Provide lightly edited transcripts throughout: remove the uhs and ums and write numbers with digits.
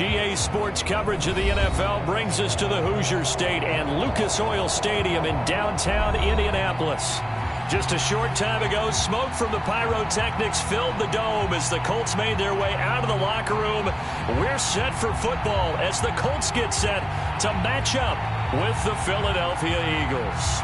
DA Sports coverage of the NFL brings us to the Hoosier State and Lucas Oil Stadium in downtown Indianapolis. Just a short time ago, smoke from the pyrotechnics filled the dome as the Colts made their way out of the locker room. We're set for football as the Colts get set to match up with the Philadelphia Eagles.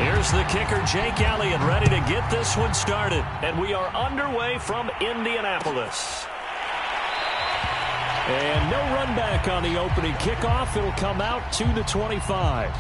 Here's the kicker, Jake Elliott, ready to get this one started. And we are underway from Indianapolis. And no run back on the opening kickoff. It'll come out to the 25.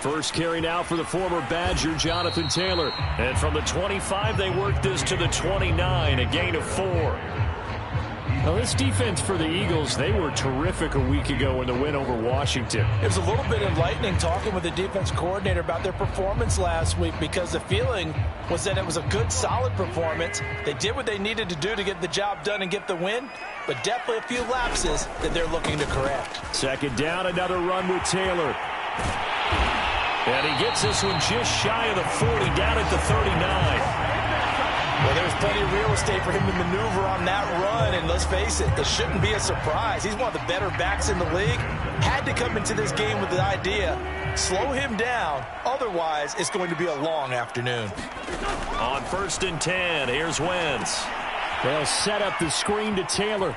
First carry now for the former Badger, Jonathan Taylor. And from the 25, they work this to the 29, a gain of 4. Now, this defense for the Eagles, they were terrific a week ago in the win over Washington. It was a little bit enlightening talking with the defense coordinator about their performance last week because the feeling was that it was a good, solid performance. They did what they needed to do to get the job done and get the win, but definitely a few lapses that they're looking to correct. Second down, another run with Taylor. And he gets this one just shy of the 40, down at the 39. Well, there's plenty of real estate for him to maneuver on that run, and let's face it, it shouldn't be a surprise. He's one of the better backs in the league. Had to come into this game with the idea, slow him down, otherwise it's going to be a long afternoon. On 1st and 10, here's Wentz. They'll set up the screen to Taylor.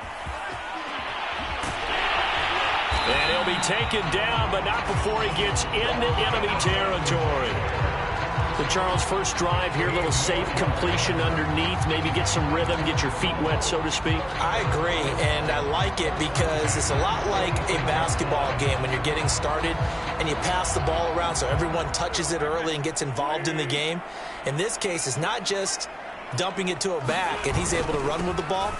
And he'll be taken down, but not before he gets into enemy territory. The Charles first drive here, a little safe completion underneath, maybe get some rhythm, get your feet wet, so to speak. I agree, and I like it because it's a lot like a basketball game when you're getting started and you pass the ball around so everyone touches it early and gets involved in the game. In this case, it's not just dumping it to a back and he's able to run with the ball,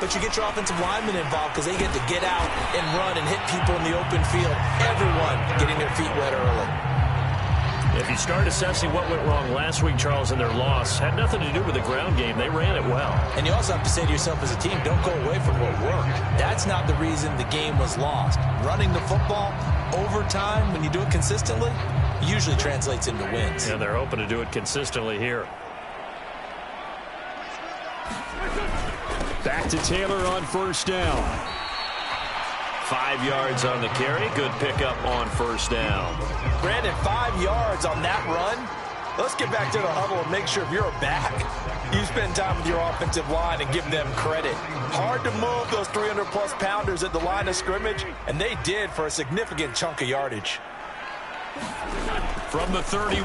but you get your offensive linemen involved because they get to get out and run and hit people in the open field. Everyone getting their feet wet early. If you start assessing what went wrong last week, Charles, in their loss, had nothing to do with the ground game. They ran it well. And you also have to say to yourself as a team, don't go away from what worked. That's not the reason the game was lost. Running the football over time, when you do it consistently, usually translates into wins. And they're hoping to do it consistently here. Back to Taylor on 1st down. 5 yards on the carry. Good pickup on 1st down. Brandon, 5 yards on that run. Let's get back to the huddle and make sure if you're a back, you spend time with your offensive line and give them credit. Hard to move those 300-plus pounders at the line of scrimmage, and they did for a significant chunk of yardage. From the 31,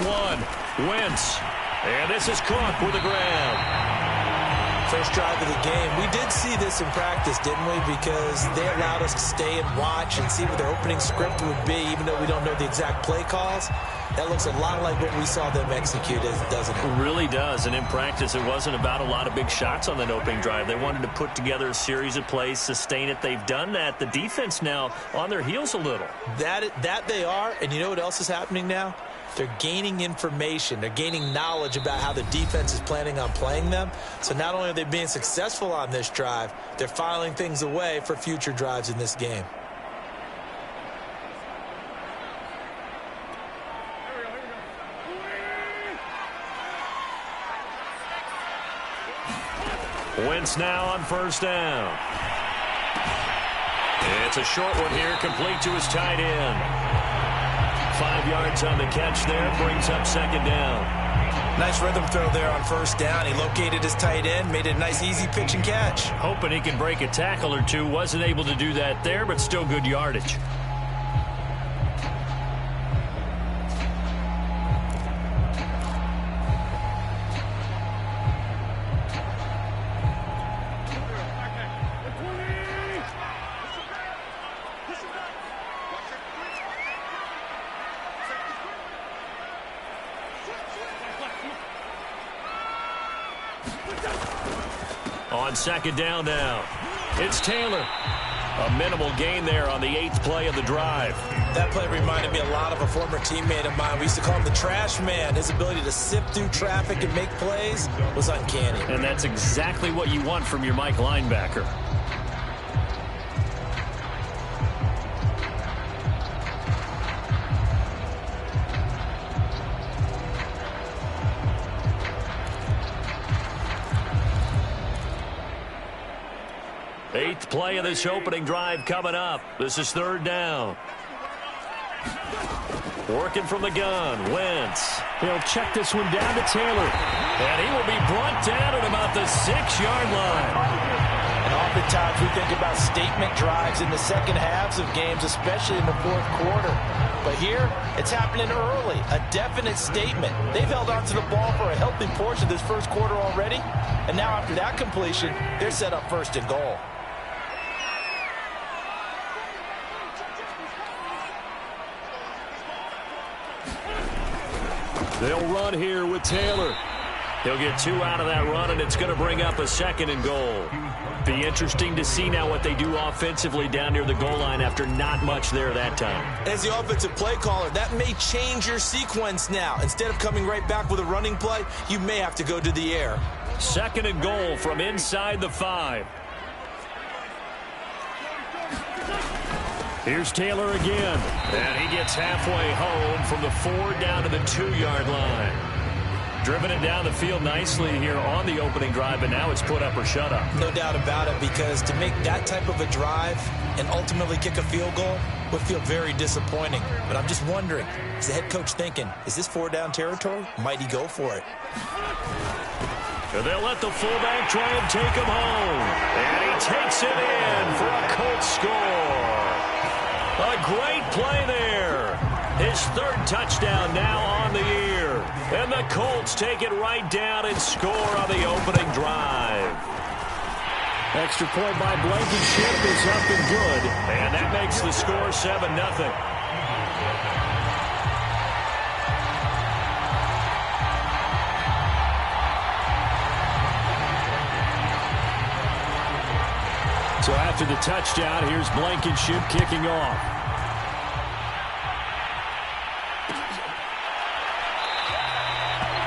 Wentz. And this is Cook with the grab. First drive of the game. We did see this in practice, didn't we? Because they allowed us to stay and watch and see what their opening script would be, even though we don't know the exact play calls. That looks a lot like what we saw them execute, doesn't it? It really does. And in practice, it wasn't about a lot of big shots on that opening drive. They wanted to put together a series of plays, sustain it. They've done that. The defense now on their heels a little. That they are. And you know what else is happening now? They're gaining information. They're gaining knowledge about how the defense is planning on playing them. So not only are they being successful on this drive, they're filing things away for future drives in this game. Wentz now on 1st down. It's a short one here, complete to his tight end. 5 yards on the catch there, brings up 2nd down. Nice rhythm throw there on 1st down. He located his tight end, made it a nice easy pitch and catch. Hoping he can break a tackle or two. Wasn't able to do that there, but still good yardage. On second down now, it's Taylor. A minimal gain there on the 8th play of the drive. That play reminded me a lot of a former teammate of mine. We used to call him the trash man. His ability to sift through traffic and make plays was uncanny. And that's exactly what you want from your Mike linebacker. Eighth play of this opening drive coming up. This is third down. Working from the gun, Wentz. He'll check this one down to Taylor. And he will be brought down at about the 6-yard line. And oftentimes we think about statement drives in the second halves of games, especially in the fourth quarter. But here, it's happening early. A definite statement. They've held on to the ball for a healthy portion of this first quarter already. And now after that completion, they're set up first and goal. They'll run here with Taylor. He'll get 2 out of that run, and it's going to bring up a 2nd and goal. Be interesting to see now what they do offensively down near the goal line after not much there that time. As the offensive play caller, that may change your sequence now. Instead of coming right back with a running play, you may have to go to the air. 2nd and goal from inside the 5. Here's Taylor again. And he gets halfway home from the 4 down to the 2-yard line. Driven it down the field nicely here on the opening drive, and now it's put up or shut up. No doubt about it, because to make that type of a drive and ultimately kick a field goal would feel very disappointing. But I'm just wondering, is the head coach thinking, is this 4-down territory? Might he go for it? And they'll let the fullback try and take him home. And he takes it in for a Colts score. A great play there. His 3rd touchdown now on the year. And the Colts take it right down and score on the opening drive. Extra point by Blankenship is up and good. And that makes the score 7-0. So after the touchdown, here's Blankenship kicking off.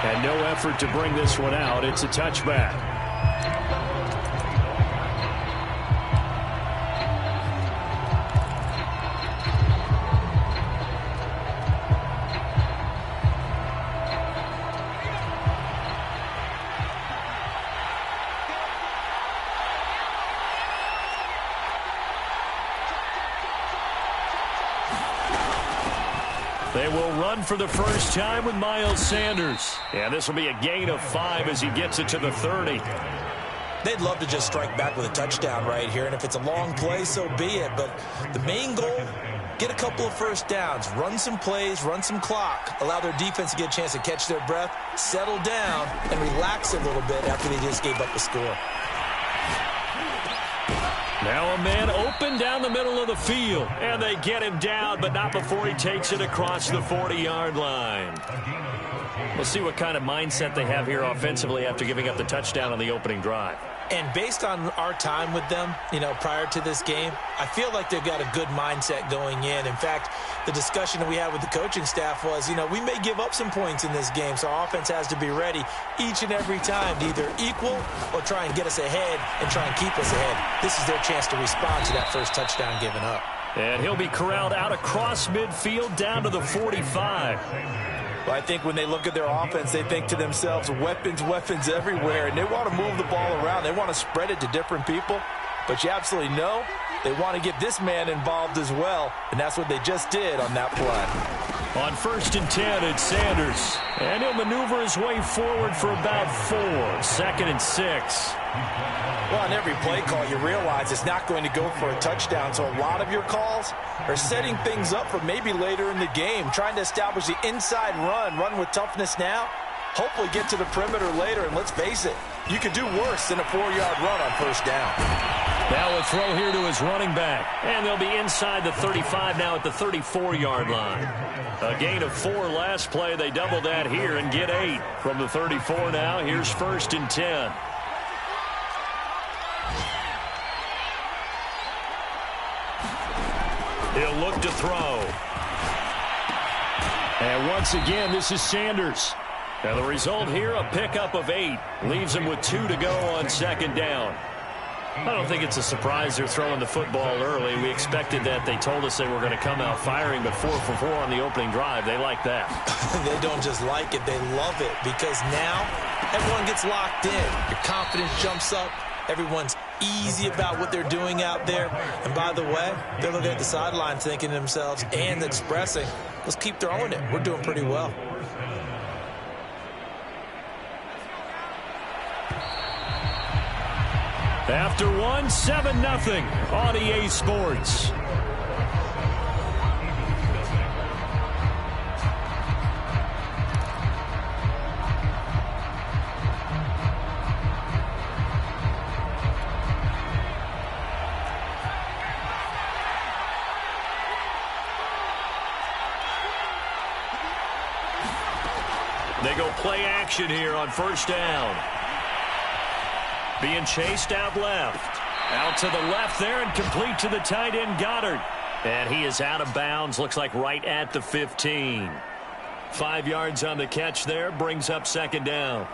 And no effort to bring this one out. It's a touchback. They will run for the first time with Miles Sanders. And this will be a gain of 5 as he gets it to the 30. They'd love to just strike back with a touchdown right here. And if it's a long play, so be it. But the main goal, get a couple of first downs, run some plays, run some clock, allow their defense to get a chance to catch their breath, settle down, and relax a little bit after they just gave up the score. Now a man open down the middle of the field. And they get him down, but not before he takes it across the 40-yard line. We'll see what kind of mindset they have here offensively after giving up the touchdown on the opening drive. And based on our time with them, prior to this game, I feel like they've got a good mindset going in. In fact, the discussion that we had with the coaching staff was, we may give up some points in this game, so our offense has to be ready each and every time to either equal or try and get us ahead and try and keep us ahead. This is their chance to respond to that first touchdown given up. And he'll be corralled out across midfield down to the 45. Well, I think when they look at their offense, they think to themselves, weapons everywhere, and they want to move the ball around. They want to spread it to different people, but you absolutely know they want to get this man involved as well, and that's what they just did on that play. On 1st and 10, it's Sanders, and he'll maneuver his way forward for about 4. 2nd and 6. Well, on every play call, you realize it's not going to go for a touchdown, so a lot of your calls are setting things up for maybe later in the game, trying to establish the inside run with toughness now, hopefully get to the perimeter later, and let's face it, you could do worse than a 4-yard run on 1st down. Now a throw here to his running back, and they'll be inside the 35 now at the 34-yard line. A gain of 4 last play. They double that here and get 8 from the 34 now. Here's 1st and 10. He'll look to throw. And once again, this is Sanders. Now the result here, a pickup of 8. Leaves him with 2 to go on second down. I don't think it's a surprise they're throwing the football early. We expected that. They told us they were going to come out firing, but 4 for 4 on the opening drive. They like that. They don't just like it, they love it, because now everyone gets locked in. Your confidence jumps up. Everyone's easy about what they're doing out there. And by the way, they're looking at the sideline thinking to themselves and expressing, let's keep throwing it. We're doing pretty well. After one, 7-0 on EA Sports. They go play action here on first down. Being chased out left. Out to the left there and complete to the tight end Goddard. And he is out of bounds. Looks like right at the 15. 5 yards on the catch there. Brings up second down.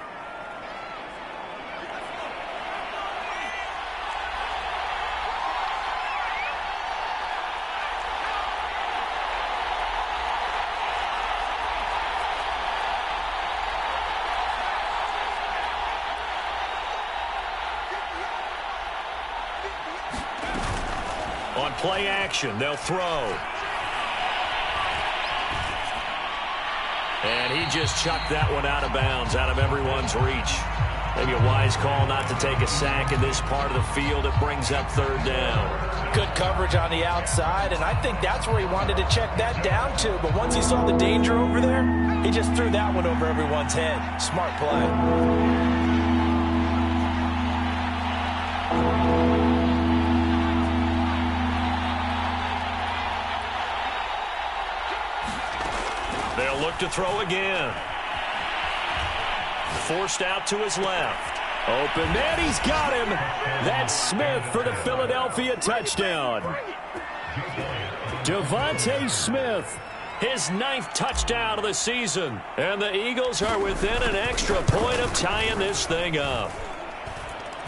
On play action, they'll throw. And he just chucked that one out of bounds, out of everyone's reach. Maybe a wise call not to take a sack in this part of the field. It brings up third down. Good coverage on the outside, and I think that's where he wanted to check that down to. But once he saw the danger over there, he just threw that one over everyone's head. Smart play. They'll look to throw again. Forced out to his left. Open man, he's got him. That's Smith for the Philadelphia touchdown. Devontae Smith, his 9th touchdown of the season. And the Eagles are within an extra point of tying this thing up.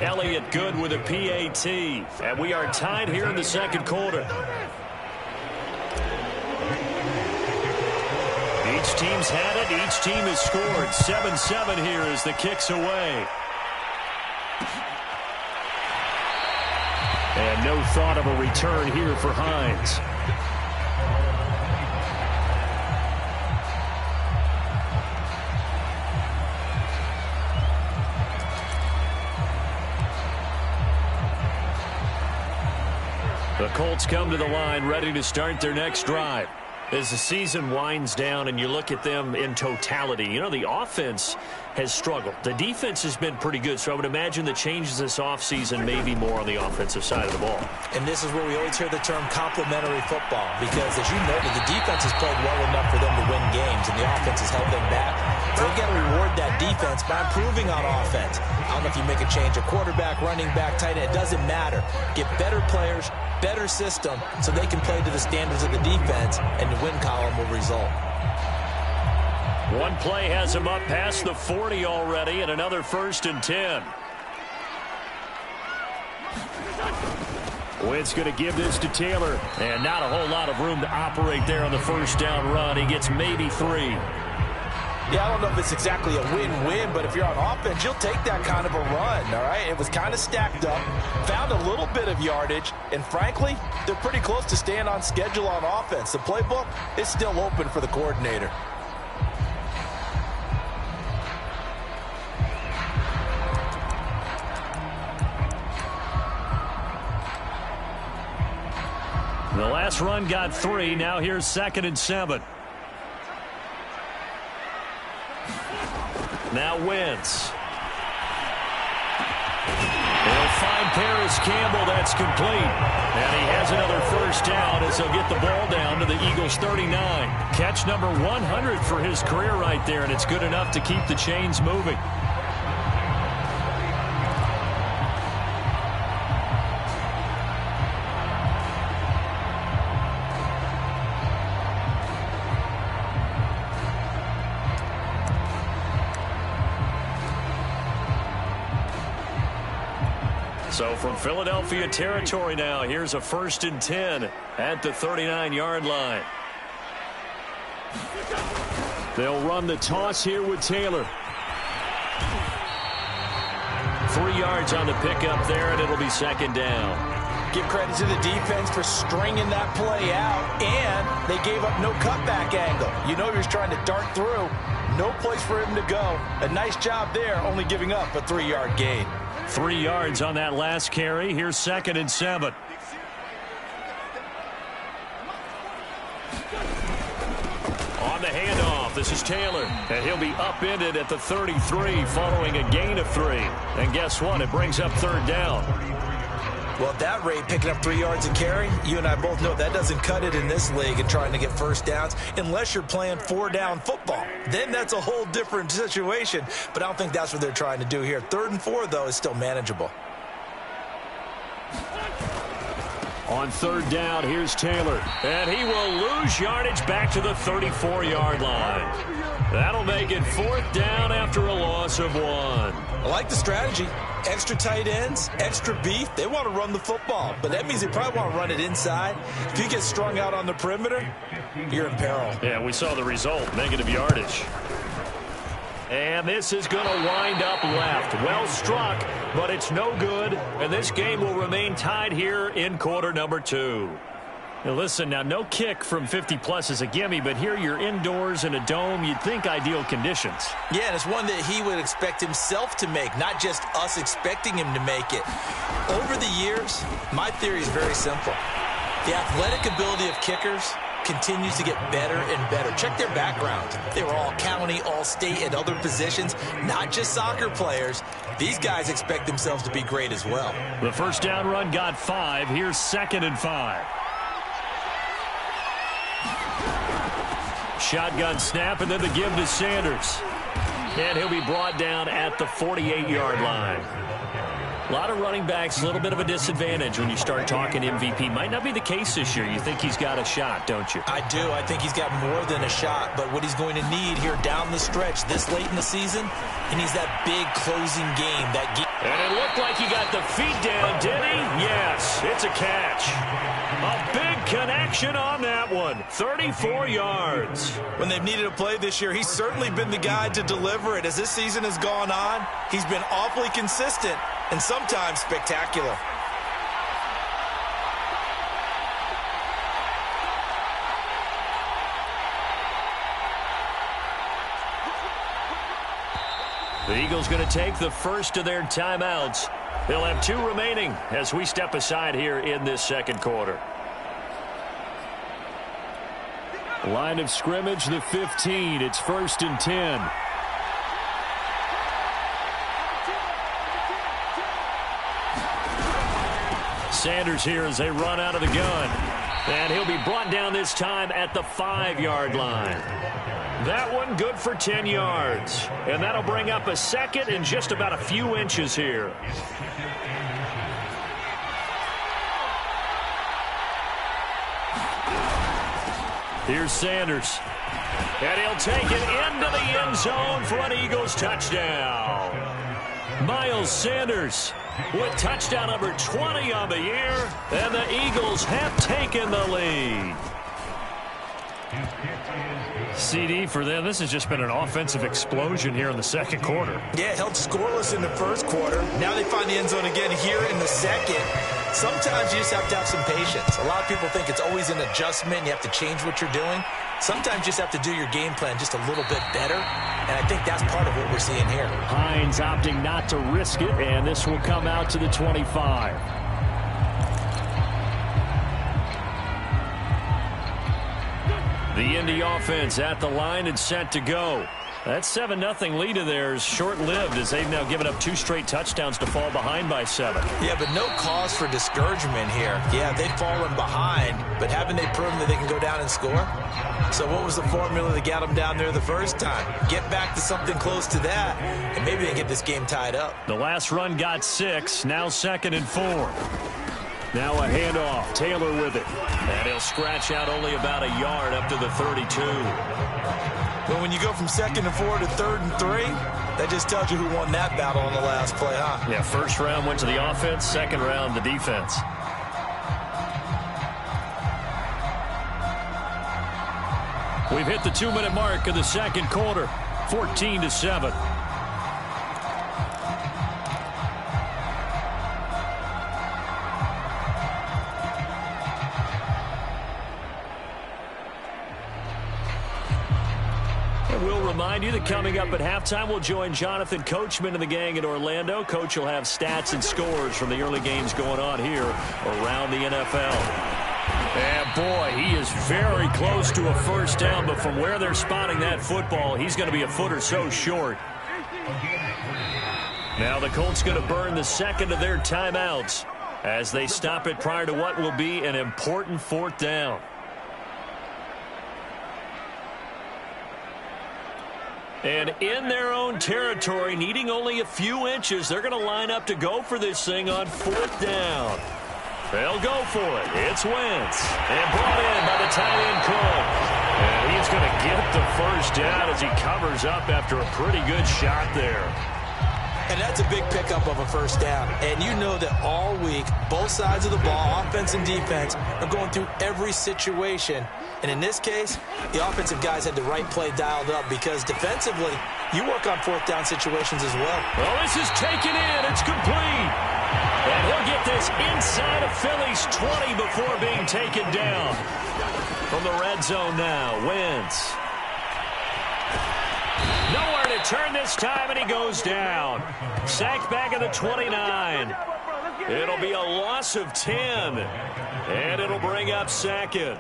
Elliott good with a PAT. And we are tied here in the second quarter. Each team's had it. Each team has scored. 7-7 here as the kick's away. And no thought of a return here for Hines. The Colts come to the line ready to start their next drive. As the season winds down and you look at them in totality, you know, the offense has struggled. The defense has been pretty good, so I would imagine the changes this offseason may be more on the offensive side of the ball. And this is where we always hear the term complementary football, because as you noted, the defense has played well enough for them to win games, and the offense has held them back. So they've got to reward that defense by improving on offense. I don't know if you make a change, a quarterback, running back, tight end, it doesn't matter. Get better players, better system, so they can play to the standards of the defense, and the win column will result. One play has him up past the 40 already, and another 1st and 10. Wentz going to give this to Taylor, and not a whole lot of room to operate there on the first down run. He gets maybe 3. Yeah, I don't know if it's exactly a win-win, but if you're on offense, you'll take that kind of a run, all right? It was kind of stacked up, found a little bit of yardage, and frankly, they're pretty close to staying on schedule on offense. The playbook is still open for the coordinator. The last run got 3. Now here's 2nd and 7. Now Wentz. They'll find Paris Campbell. That's complete. And he has another first down as they'll get the ball down to the Eagles' 39. Catch number 100 for his career right there, and it's good enough to keep the chains moving. So from Philadelphia territory now, here's a 1st and 10 at the 39-yard line. They'll run the toss here with Taylor. 3 yards on the pickup there, and it'll be 2nd down. Give credit to the defense for stringing that play out, and they gave up no cutback angle. You know he was trying to dart through. No place for him to go. A nice job there, only giving up a 3-yard gain. 3 yards on that last carry. Here's 2nd and 7. On the handoff, this is Taylor. And he'll be upended at the 33 following a gain of 3. And guess what? It brings up 3rd down. Well, at that rate, picking up 3 yards a carry, you and I both know that doesn't cut it in this league and trying to get first downs unless you're playing 4-down football. Then that's a whole different situation, but I don't think that's what they're trying to do here. 3rd and 4, though, is still manageable. On 3rd down, here's Taylor. And he will lose yardage back to the 34-yard line. That'll make it 4th down after a loss of 1. I like the strategy. Extra tight ends, extra beef. They want to run the football, but that means they probably want to run it inside. If you get strung out on the perimeter, you're in peril. Yeah, we saw the result, negative yardage. And this is going to wind up left. Well struck, but it's no good. And this game will remain tied here in quarter number 2. Now listen, now no kick from 50-plus is a gimme, but here you're indoors in a dome. You'd think ideal conditions. Yeah, and it's one that he would expect himself to make, not just us expecting him to make it. Over the years, my theory is very simple. The athletic ability of kickers continues to get better and better. Check their background. They were all county, all state, at other positions, not just soccer players. These guys expect themselves to be great as well. The first down run got 5. Here's 2nd and 5. Shotgun snap, and then the give to Sanders. And he'll be brought down at the 48-yard line. A lot of running backs, a little bit of a disadvantage when you start talking MVP. Might not be the case this year. You think he's got a shot, don't you? I do. I think he's got more than a shot. But what he's going to need here down the stretch this late in the season, he needs that big closing game. And it looked like he got the feet down, did he? Yes, it's a catch. A big connection on that one. 34 yards. When they've needed a play this year, he's certainly been the guy to deliver it. As this season has gone on, he's been awfully consistent and sometimes spectacular. The Eagles going to take the first of their timeouts. They'll have 2 remaining as we step aside here in this second quarter. Line of scrimmage, the 15. It's 1st and 10. Sanders here as they run out of the gun. And he'll be brought down this time at the 5-yard line. That one good for 10 yards. And that'll bring up a 2nd and just about a few inches here. Here's Sanders. And he'll take it into the end zone for an Eagles touchdown. Miles Sanders with touchdown number 20 on the year. And the Eagles have taken the lead. CD for them. This has just been an offensive explosion here in the second quarter. Yeah, held scoreless in the first quarter. Now they find the end zone again here in the second. Sometimes you just have to have some patience. A lot of people think it's always an adjustment. You have to change what you're doing. Sometimes you just have to do your game plan just a little bit better. And I think that's part of what we're seeing here. Hines opting not to risk it, and this will come out to the 25. The Indy offense at the line and set to go. That 7-0 lead of theirs short-lived as they've now given up 2 straight touchdowns to fall behind by 7. Yeah, but no cause for discouragement here. Yeah, they've fallen behind, but haven't they proven that they can go down and score? So what was the formula that got them down there the first time? Get back to something close to that, and maybe they get this game tied up. The last run got 6, now 2nd and 4. Now a handoff, Taylor with it. And he'll scratch out only about a yard up to the 32. But when you go from 2nd and 4 to 3rd and 3, that just tells you who won that battle on the last play, huh? Yeah, first round went to the offense, second round the defense. We've hit the 2-minute mark of the second quarter, 14-7. We'll remind you that coming up at halftime, we'll join Jonathan Coachman and the gang in Orlando. Coach will have stats and scores from the early games going on here around the NFL. And boy, he is very close to a first down, but from where they're spotting that football, he's going to be a foot or so short. Now the Colts going to burn the second of their timeouts as they stop it prior to what will be an important fourth down. And in their own territory, needing only a few inches, they're going to line up to go for this thing on fourth down. They'll go for it. It's Wentz. And brought in by the tight end Cole. And he's going to get the first down as he covers up after a pretty good shot there. And that's a big pickup of a first down. And you know that all week, both sides of the ball, offense and defense, are going through every situation. And in this case, the offensive guys had the right play dialed up because defensively, you work on fourth down situations as well. Well, this is taken in. It's complete. And he'll get this inside of Philly's 20 before being taken down. From the red zone now, Wentz. Nowhere to turn this time, and he goes down. Sacked back at the 29. It'll be a loss of 10. And it'll bring up second.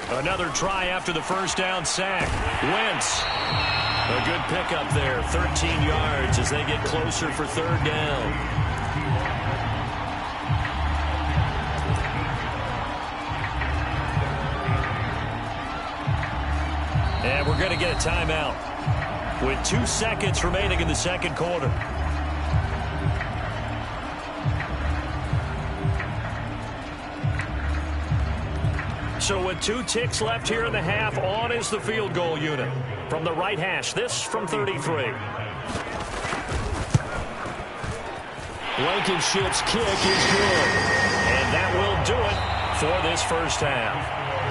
Another try after the first down sack. Wentz. A good pickup there. 13 yards as they get closer for third down. And we're going to get a timeout with 2 seconds remaining in the second quarter. So with 2 ticks left here in the half, on is the field goal unit. From the right hash, this from 33. Blankenship's kick is good. And that will do it for this first half.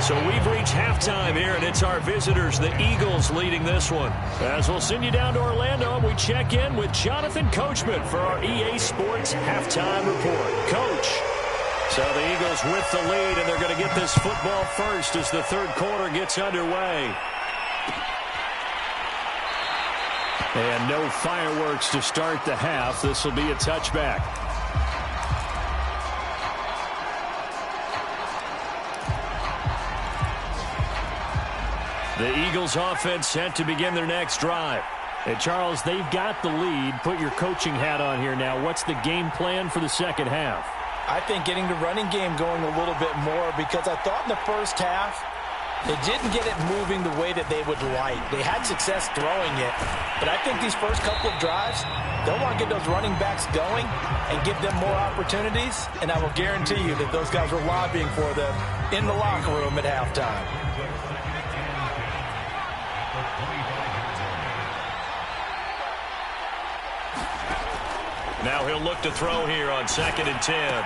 So we've reached halftime here, and it's our visitors, the Eagles, leading this one. As we'll send you down to Orlando, and we check in with Jonathan Coachman for our EA Sports Halftime Report. Coach. So the Eagles with the lead, and they're going to get this football first as the third quarter gets underway. And no fireworks to start the half. This will be a touchback. The Eagles offense set to begin their next drive. And Charles, they've got the lead. Put your coaching hat on here now. What's the game plan for the second half? I think getting the running game going a little bit more because I thought in the first half they didn't get it moving the way that they would like. They had success throwing it, but I think these first couple of drives, they'll want to get those running backs going and give them more opportunities, and I will guarantee you that those guys were lobbying for them in the locker room at halftime. Now he'll look to throw here on 2nd and 10.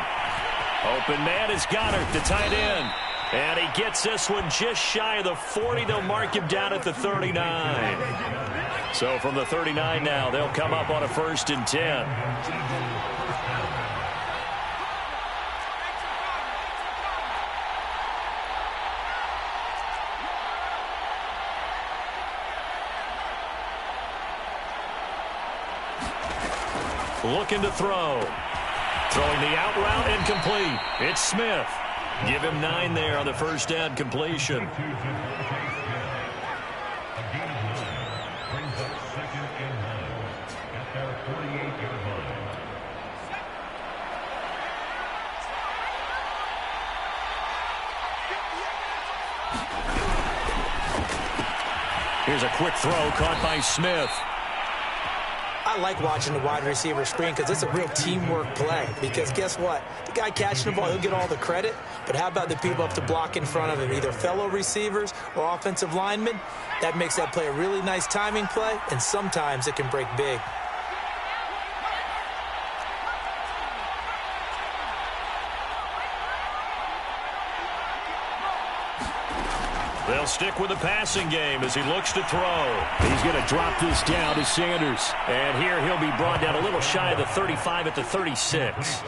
Open man is Goddard, the tight end. And he gets this one just shy of the 40. They'll mark him down at the 39. So from the 39 now, they'll come up on a 1st and 10. Looking to throw. Throwing the out route incomplete. It's Smith. Give him 9 there on the first down completion. Here's a quick throw caught by Smith. I like watching the wide receiver screen because it's a real teamwork play. Because guess what? The guy catching the ball, he'll get all the credit. But how about the people up to block in front of him, either fellow receivers or offensive linemen? That makes that play a really nice timing play, and sometimes it can break big. They'll stick with the passing game as he looks to throw. He's going to drop this down to Sanders. And here he'll be brought down a little shy of the 35 at the 36.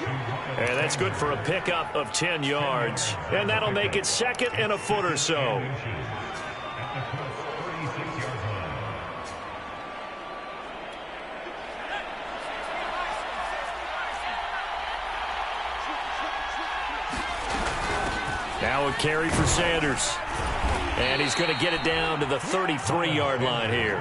And that's good for a pickup of 10 yards. And that'll make it second and a foot or so. Now a carry for Sanders. And he's going to get it down to the 33-yard line here.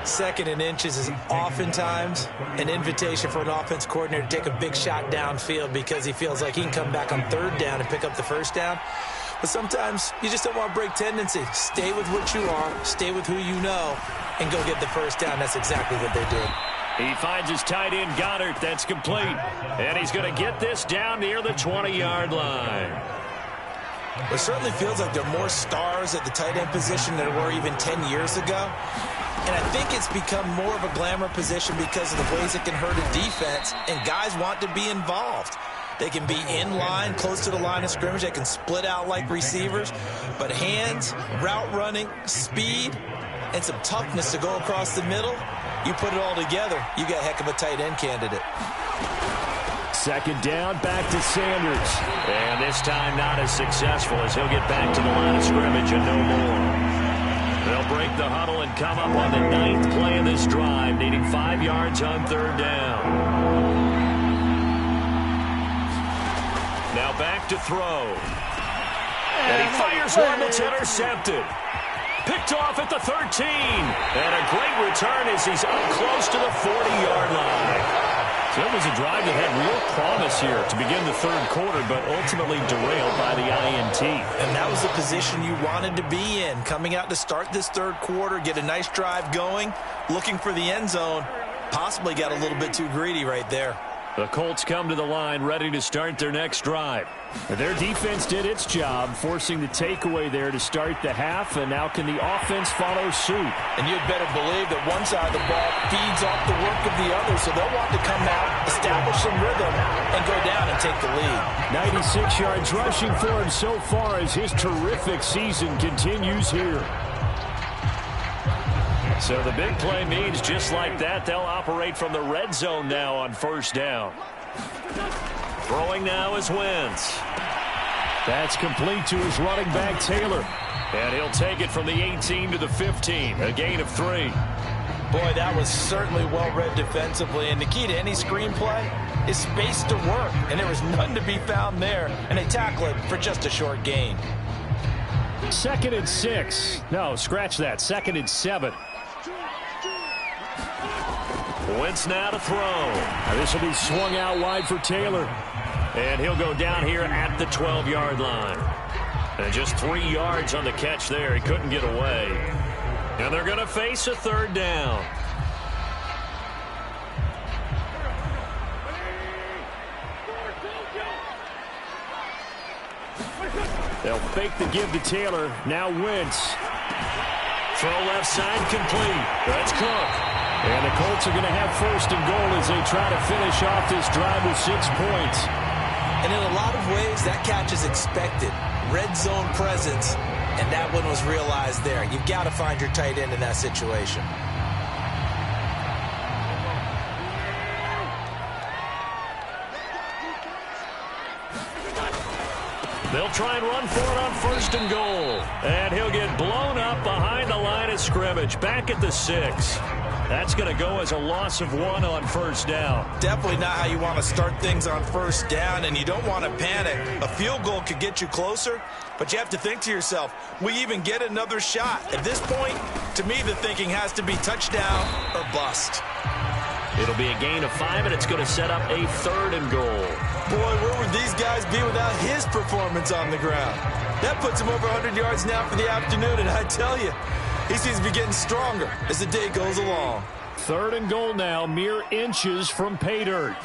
Second and inches is oftentimes an invitation for an offense coordinator to take a big shot downfield because he feels like he can come back on third down and pick up the first down. But sometimes you just don't want to break tendency. Stay with what you are, stay with who you know, and go get the first down. That's exactly what they did. He finds his tight end, Goddard. That's complete. And he's going to get this down near the 20-yard line. It certainly feels like there are more stars at the tight end position than there were even 10 years ago. And I think it's become more of a glamour position because of the ways it can hurt a defense, and guys want to be involved. They can be in line, close to the line of scrimmage. They can split out like receivers. But hands, route running, speed, and some toughness to go across the middle, you put it all together, you got a heck of a tight end candidate. Second down, back to Sanders. And this time not as successful as he'll get back to the line of scrimmage and no more. They'll break the huddle and come up on the 9th play of this drive, needing 5 yards on third down. Now back to throw. And he fires one that's intercepted. Picked off at the 13. And a great return as he's up close to the 40-yard line. So it was a drive that had real promise here to begin the third quarter, but ultimately derailed by the INT. And that was the position you wanted to be in, coming out to start this third quarter, get a nice drive going, looking for the end zone. Possibly got a little bit too greedy right there. The Colts come to the line ready to start their next drive. Their defense did its job, forcing the takeaway there to start the half, and now can the offense follow suit? And you'd better believe that one side of the ball feeds off the work of the other, so they'll want to come out, establish some rhythm, and go down and take the lead. 96 yards rushing for him so far as his terrific season continues here. So the big play means just like that, they'll operate from the red zone now on first down. Throwing now is Wentz. That's complete to his running back, Taylor. And he'll take it from the 18 to the 15, a gain of 3. Boy, that was certainly well-read defensively, and the key to any screenplay is space to work, and there was none to be found there, and they tackle it for just a short gain. 2nd and 6. No, scratch that. 2nd and 7. Wentz now to throw. Now this will be swung out wide for Taylor. And he'll go down here at the 12-yard line. And just 3 yards on the catch there. He couldn't get away. And they're going to face a third down. They'll fake the give to Taylor. Now Wentz. Throw left side complete. That's Cook. And the Colts are going to have first and goal as they try to finish off this drive with 6 points. And in a lot of ways, that catch is expected. Red zone presence, and that one was realized there. You've got to find your tight end in that situation. They'll try and run for it on first and goal. And he'll get blown up behind the line of scrimmage, back at the 6. That's going to go as a loss of 1 on first down. Definitely not how you want to start things on first down, and you don't want to panic. A field goal could get you closer, but you have to think to yourself, we even get another shot. At this point, to me, the thinking has to be touchdown or bust. It'll be a gain of 5, and it's going to set up a 3rd and goal. Boy, where would these guys be without his performance on the ground? That puts him over 100 yards now for the afternoon, and I tell you, He seems to be getting stronger as the day goes along. 3rd and goal now, mere inches from pay dirt.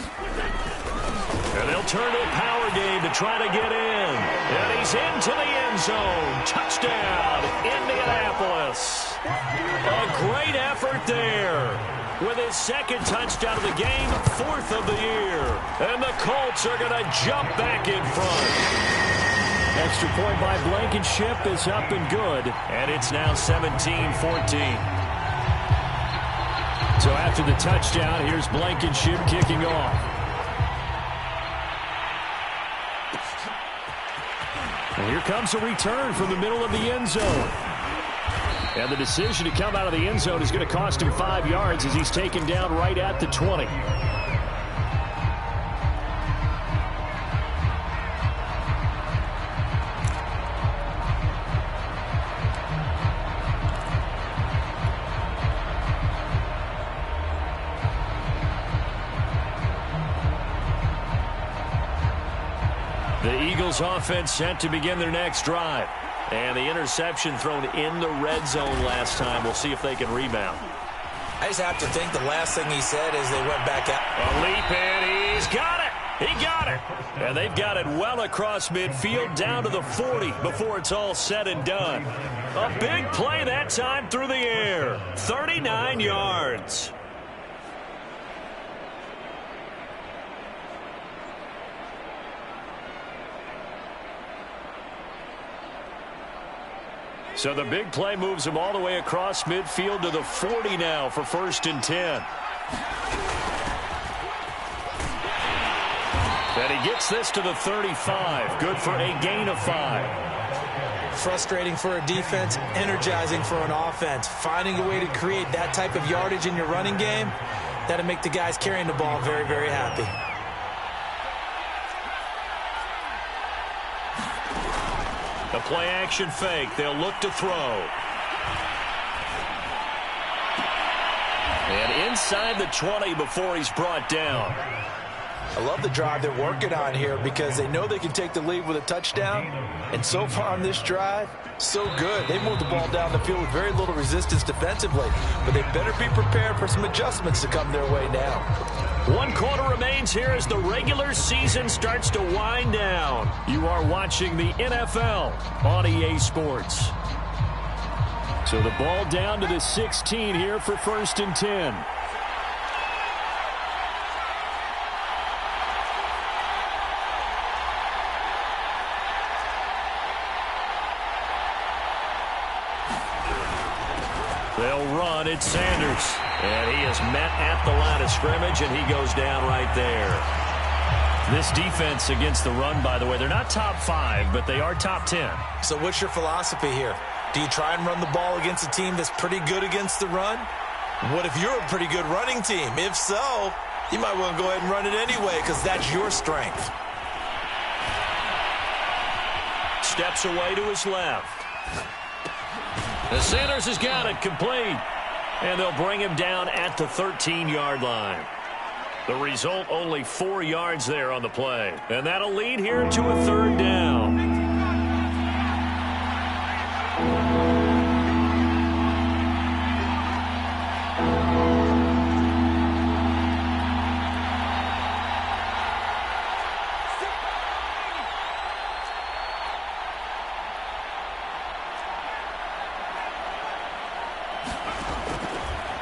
And they'll turn to a power game to try to get in. And he's into the end zone. Touchdown, Indianapolis. A great effort there. With his 2nd touchdown of the game, 4th of the year. And the Colts are going to jump back in front. Extra point by Blankenship is up and good. And it's now 17-14. So after the touchdown, here's Blankenship kicking off. And here comes a return from the middle of the end zone. And the decision to come out of the end zone is going to cost him 5 yards as he's taken down right at the 20. The Eagles offense set to begin their next drive. And the interception thrown in the red zone last time. We'll see if they can rebound. I just have to think the last thing he said as they went back out. A leap in. He's got it. He got it. And they've got it well across midfield down to the 40 before it's all said and done. A big play that time through the air. 39 yards. So the big play moves him all the way across midfield to the 40 now for 1st and 10. And he gets this to the 35. Good for a gain of 5. Frustrating for a defense, energizing for an offense. Finding a way to create that type of yardage in your running game, that'll make the guys carrying the ball very, very happy. The play-action fake. They'll look to throw. And inside the 20 before he's brought down. I love the drive they're working on here because they know they can take the lead with a touchdown. And so far on this drive, so good. They moved the ball down the field with very little resistance defensively. But they better be prepared for some adjustments to come their way now. 1 quarter remains here as the regular season starts to wind down. You are watching the NFL on EA Sports. So the ball down to the 16 here for 1st and 10. They'll run. It's Sanders. And he is met at the line of scrimmage, and he goes down right there. This defense against the run, by the way, they're not top 5, but they are top 10. So what's your philosophy here? Do you try and run the ball against a team that's pretty good against the run? What if you're a pretty good running team? If so, you might want to go ahead and run it anyway because that's your strength. Steps away to his left. The Sanders has got it complete. And they'll bring him down at the 13-yard line. The result, only 4 yards there on the play. And that'll lead here to a 3rd down.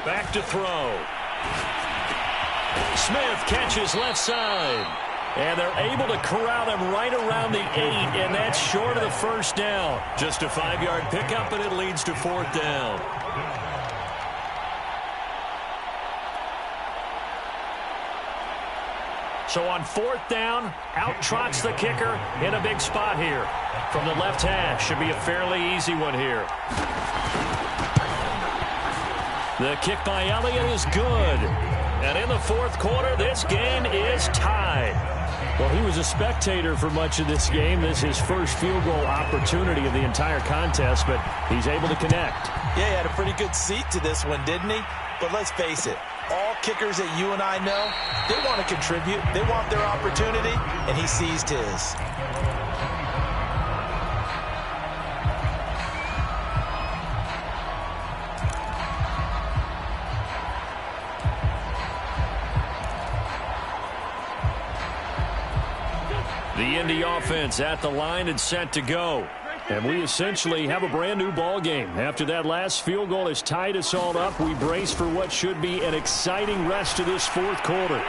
Back to throw. Smith catches left side. And they're able to corral him right around the 8, and that's short of the 1st down. Just a 5-yard pickup, and it leads to 4th down. So on 4th down, out trots the kicker in a big spot here. From the left hash, should be a fairly easy one here. The kick by Elliott is good. And in the 4th quarter, this game is tied. Well, he was a spectator for much of this game. This is his first field goal opportunity of the entire contest, but he's able to connect. Yeah, he had a pretty good seat to this one, didn't he? But let's face it, all kickers that you and I know, they want to contribute. They want their opportunity, and he seized his. Indy offense at the line and set to go. And we essentially have a brand-new ball game. After that last field goal has tied us all up, we brace for what should be an exciting rest of this fourth quarter.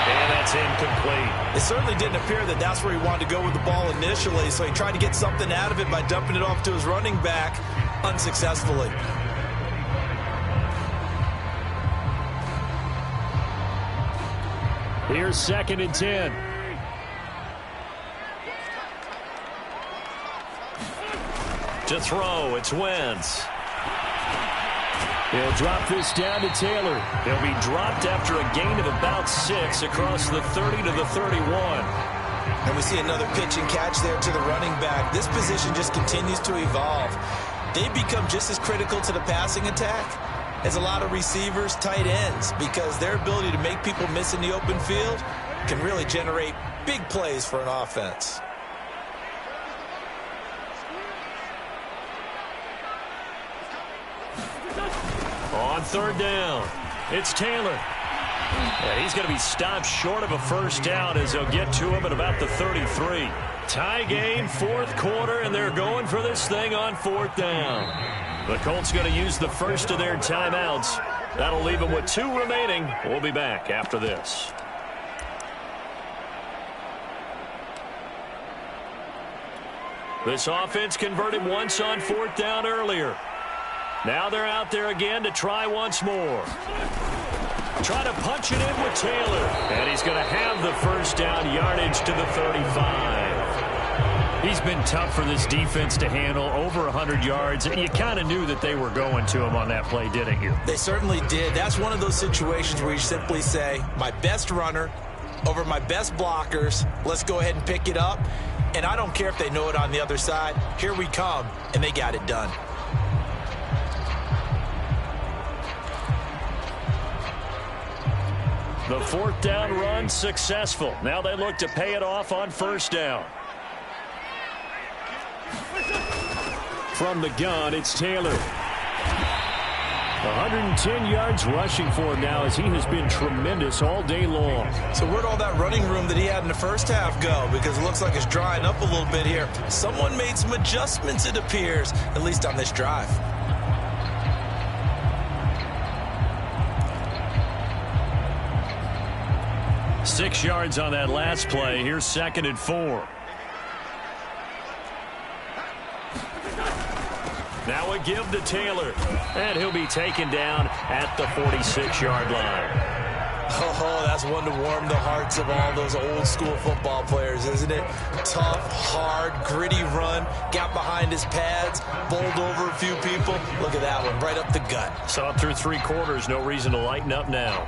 And that's incomplete. It certainly didn't appear that that's where he wanted to go with the ball initially, so he tried to get something out of it by dumping it off to his running back unsuccessfully. Here's 2nd and 10. To throw, it's Wentz. He'll drop this down to Taylor. He'll be dropped after a gain of about 6 across the 30 to the 31. And we see another pitch and catch there to the running back. This position just continues to evolve. They become just as critical to the passing attack as a lot of receivers, tight ends, because their ability to make people miss in the open field can really generate big plays for an offense. On 3rd down, it's Taylor. And he's going to be stopped short of a first down as they'll get to him at about the 33. Tie game, 4th quarter, and they're going for this thing on 4th down. The Colts going to use the first of their timeouts. That'll leave them with 2 remaining. We'll be back after this. This offense converted once on 4th down earlier. Now they're out there again to try once more. Try to punch it in with Taylor. And he's going to have the first down, yardage to the 35. He's been tough for this defense to handle, over 100 yards. You kind of knew that they were going to him on that play, didn't you? They certainly did. That's one of those situations where you simply say, my best runner over my best blockers. Let's go ahead and pick it up. And I don't care if they know it on the other side. Here we come, and they got it done. The 4th down run successful. Now they look to pay it off on 1st down. From the gun, it's Taylor. 110 yards rushing for him now as he has been tremendous all day long. So where'd all that running room that he had in the first half go? Because it looks like it's drying up a little bit here. Someone made some adjustments, it appears, at least on this drive. Six yards on that last play. Here's 2nd and 4. Now a give to Taylor. And he'll be taken down at the 46-yard line. Oh, that's one to warm the hearts of all those old-school football players, isn't it? Tough, hard, gritty run. Got behind his pads, bowled over a few people. Look at that one, right up the gut. Saw it through 3 quarters. No reason to lighten up now.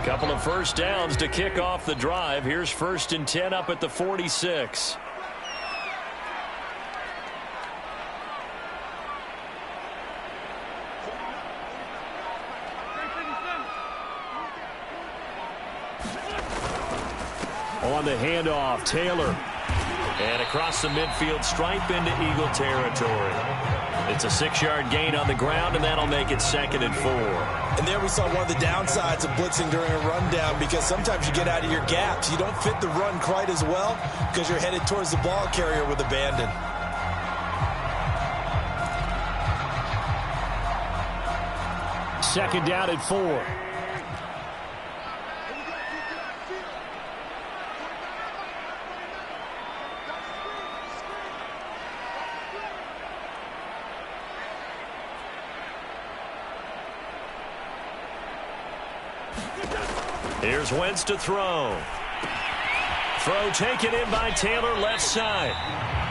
Couple of first downs to kick off the drive. Here's 1st and 10 up at the 46. On the handoff, Taylor. And across the midfield stripe into Eagle territory. It's a 6-yard gain on the ground, and that'll make it 2nd and 4. And there we saw one of the downsides of blitzing during a rundown, because sometimes you get out of your gaps. You don't fit the run quite as well because you're headed towards the ball carrier with abandon. Second down at 4. Here's Wentz to throw. Throw taken in by Taylor, left side.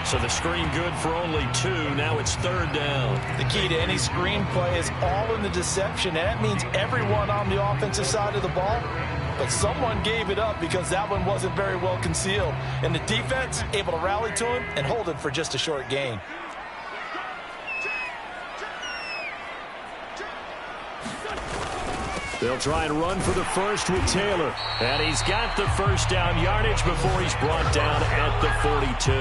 So the screen good for only 2. Now it's 3rd down. The key to any screen play is all in the deception. And that means everyone on the offensive side of the ball. But someone gave it up because that one wasn't very well concealed. And the defense able to rally to him and hold it for just a short gain. They'll try and run for the first with Taylor. And he's got the first down yardage before he's brought down at the 42.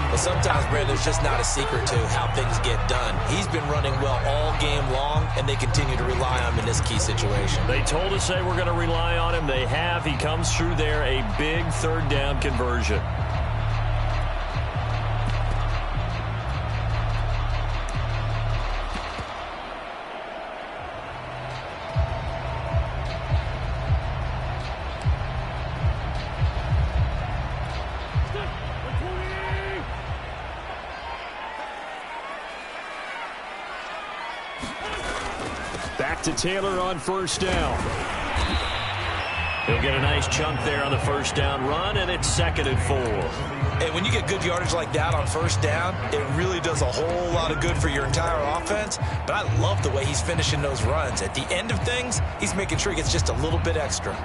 Well, sometimes, Brandon, there's just not a secret to how things get done. He's been running well all game long, and they continue to rely on him in this key situation. They told us they were going to rely on him. They have. He comes through there, a big third down conversion. Back to Taylor on first down. He'll get a nice chunk there on the first down run, and it's 2nd and 4. And when you get good yardage like that on first down, it really does a whole lot of good for your entire offense. But I love the way he's finishing those runs. At the end of things, he's making sure he gets just a little bit extra.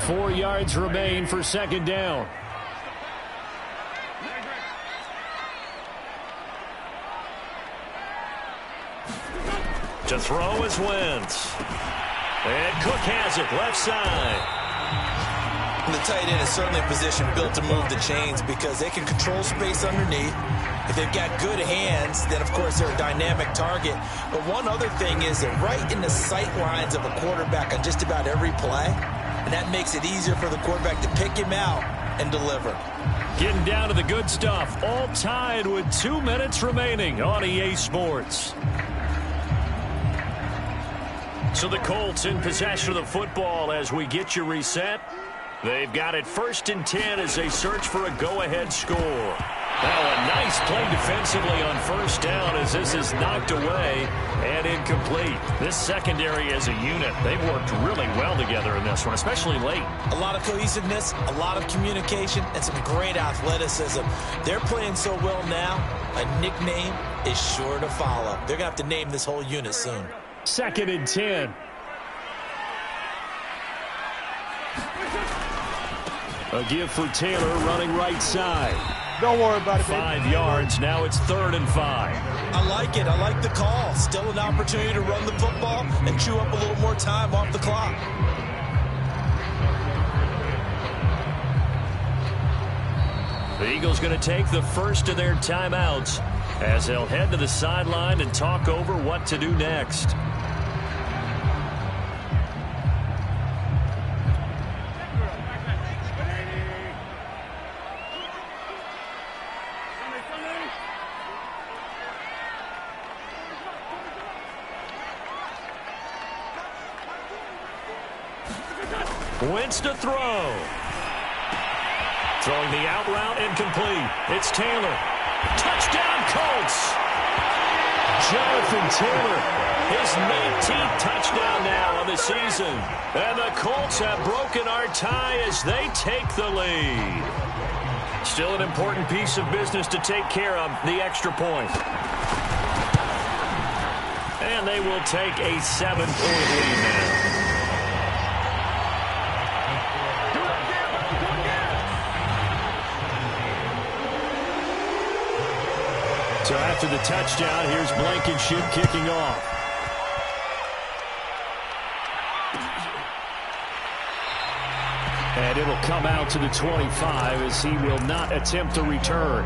Four yards remain for second down. To throw is Wentz. And Cook has it left side. And the tight end is certainly a position built to move the chains because they can control space underneath. If they've got good hands, then, of course, they're a dynamic target. But one other thing is that right in the sight lines of a quarterback on just about every play, and that makes it easier for the quarterback to pick him out and deliver. Getting down to the good stuff. All tied with 2 minutes remaining on EA Sports. So the Colts in possession of the football as we get you reset. They've got it 1st and 10 as they search for a go-ahead score. Now a nice play defensively on first down as this is knocked away and incomplete. This secondary as a unit, they've worked really well together in this one, especially late. A lot of cohesiveness, a lot of communication, and some great athleticism. They're playing so well now, a nickname is sure to follow. They're going to have to name this whole unit soon. 2nd and 10. A give for Taylor running right side. Don't worry about it, baby. 5 yards. Now it's 3rd and 5. I like it. I like the call. Still an opportunity to run the football and chew up a little more time off the clock. The Eagles going to take the first of their timeouts as they'll head to the sideline and talk over what to do next. Wentz to throw. Throwing the out route incomplete. It's Taylor. Touchdown, Colts. Jonathan Taylor, his 19th touchdown now of the season. And the Colts have broken our tie as they take the lead. Still an important piece of business to take care of, the extra point. And they will take a 7-point lead now. So after the touchdown, here's Blankenship kicking off. And it'll come out to the 25 as he will not attempt a return.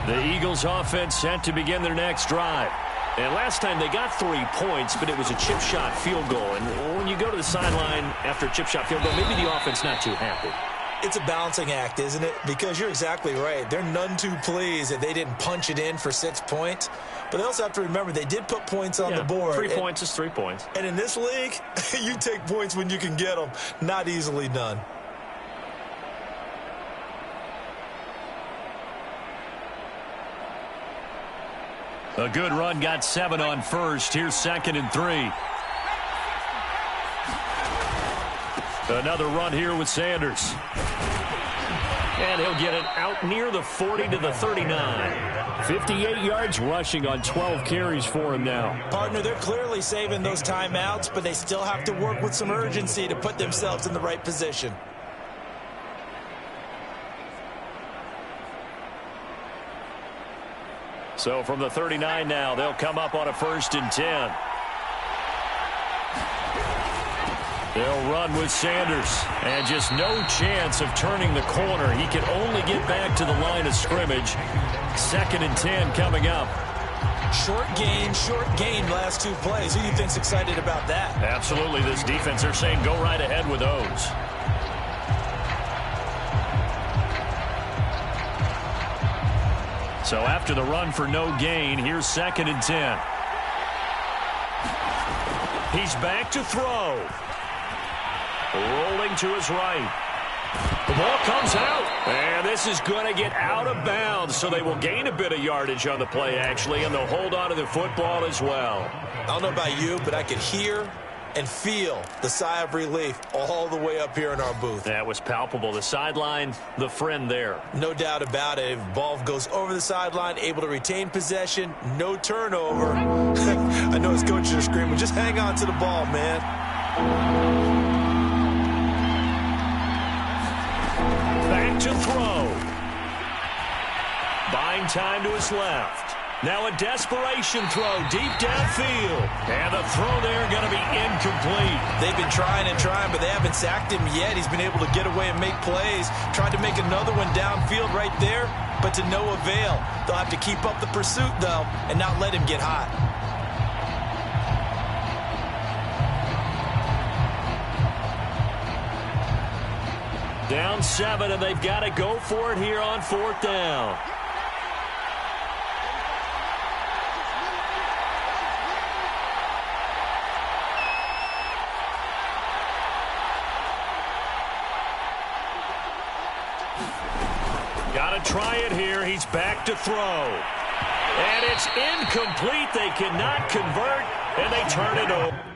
The Eagles offense set to begin their next drive. And last time they got 3 points, but it was a chip shot field goal. And when you go to the sideline after a chip shot field goal, maybe the offense not too happy. It's a balancing act, isn't it? Because you're exactly right. They're none too pleased that they didn't punch it in for 6 points. But they also have to remember they did put points on the board. 3 points is 3 points. And in this league, you take points when you can get them. Not easily done. A good run got 7 on first. Here's 2nd and 3. Another run here with Sanders. And he'll get it out near the 40 to the 39. 58 yards rushing on 12 carries for him now. Partner, they're clearly saving those timeouts, but they still have to work with some urgency to put themselves in the right position. So from the 39 now, they'll come up on a 1st and 10. They'll run with Sanders. And just no chance of turning the corner. He can only get back to the line of scrimmage. 2nd and 10 coming up. Short gain last 2 plays. Who do you think's excited about that? Absolutely. This defense, they're saying go right ahead with those. So after the run for no gain, here's 2nd and 10. He's back to throw. Rolling to his right. The ball comes out. And this is going to get out of bounds, so they will gain a bit of yardage on the play, actually, and they'll hold on to the football as well. I don't know about you, but I could hear and feel the sigh of relief all the way up here in our booth. That was palpable. The sideline, the friend there. No doubt about it. If ball goes over the sideline, able to retain possession, no turnover. I know his coaches are screaming, just hang on to the ball, man. Back to throw. Buying time to his left. Now a desperation throw deep downfield. And the throw there going to be incomplete. They've been trying and trying, but they haven't sacked him yet. He's been able to get away and make plays. Tried to make another one downfield right there, but to no avail. They'll have to keep up the pursuit, though, and not let him get hot. Down 7, and they've got to go for it here on 4th down. Got to try it here. He's back to throw. And it's incomplete. They cannot convert, and they turn it over.